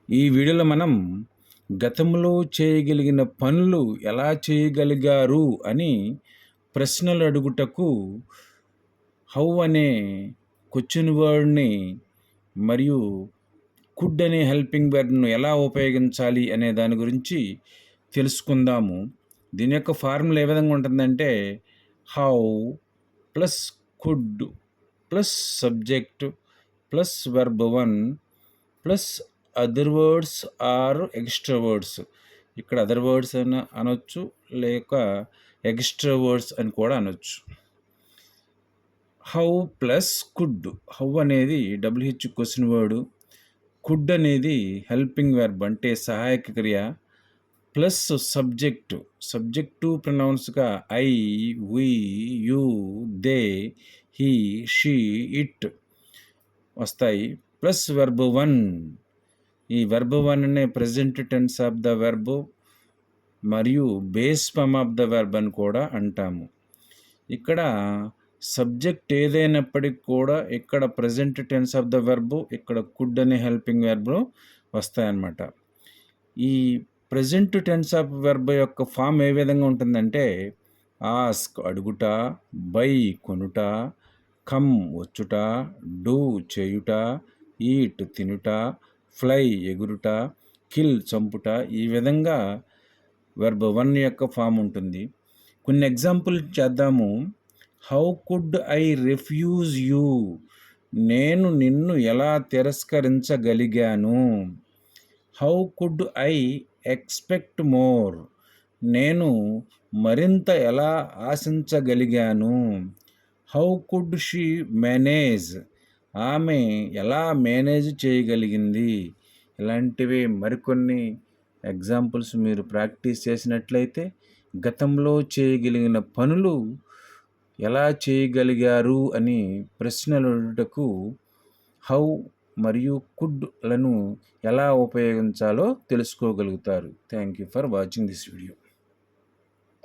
ఈ వీడియోలో మనం గతంలో చేయగలిగిన పనులు ఎలా చేయగలిగారు అని ప్రశ్నలు అడుగుటకు హౌ అనే క్వశ్చన్ వర్డ్ని మరియు కుడ్ అనే హెల్పింగ్ వర్బ్ను ఎలా ఉపయోగించాలి అనే దాని గురించి తెలుసుకుందాము. దీని యొక్క ఫార్ములా ఏ విధంగా ఉంటుందంటే how plus could plus subject plus verb 1 plus other words or extra words. ఇక్కడ అదర్ వర్డ్స్ అని అనొచ్చు, లేక ఎక్స్ట్రా వర్డ్స్ అని కూడా అనొచ్చు. How plus could. హౌ అనేది డబ్ల్యూహెచ్ క్వశ్చన్ వర్డ్, కుడ్ అనేది హెల్పింగ్ వెర్బ్ అంటే సహాయక క్రియ, ప్లస్ సబ్జెక్టు ప్రొనౌన్స్గా I, we, you, they, he, she, it వస్తాయి. Plus verb 1. ఈ వెర్బ్ 1 అనే present tense of the verb మరియు base form of the verb అని కూడా అంటాము. ఇక్కడ సబ్జెక్ట్ ఏదైనప్పటికీ కూడా ఇక్కడ present tense of the verb, ఇక్కడ కుడ్ అనే హెల్పింగ్ వెర్బ్ వస్తాయన్నమాట. ఈ ప్రెజెంట్ టెన్స్ ఆఫ్ వెర్బ్ యొక్క ఫామ్ ఏ విధంగా ఉంటుందంటే ఆస్క్ అడుగుట, బై కొనుట, కమ్ వచ్చుట, డూ చేయుట, ఈట్ తినుట, ఫ్లై ఎగురుట, కిల్ చంపుట. ఈ విధంగా వెర్బ్ 1 యొక్క ఫామ్ ఉంటుంది. కొన్ని ఎగ్జాంపుల్ చేద్దాము. How could I refuse you. నేను నిన్ను ఎలా తిరస్కరించగలిగాను. How could I expect more. నేను మరింత ఎలా ఆశించగలిగాను. How could she manage. ఆమె ఎలా మేనేజ్ చేయగలిగింది. ఇలాంటివి మరికొన్ని ఎగ్జాంపుల్స్ మీరు ప్రాక్టీస్ చేసినట్లయితే గతంలో చేయగలిగిన పనులు ఎలా చేయగలిగారు అని ప్రశ్నలకు హౌ మరియు కుడ్లను ఎలా ఉపయోగించాలో తెలుసుకోగలుగుతారు. Thank you for watching this video.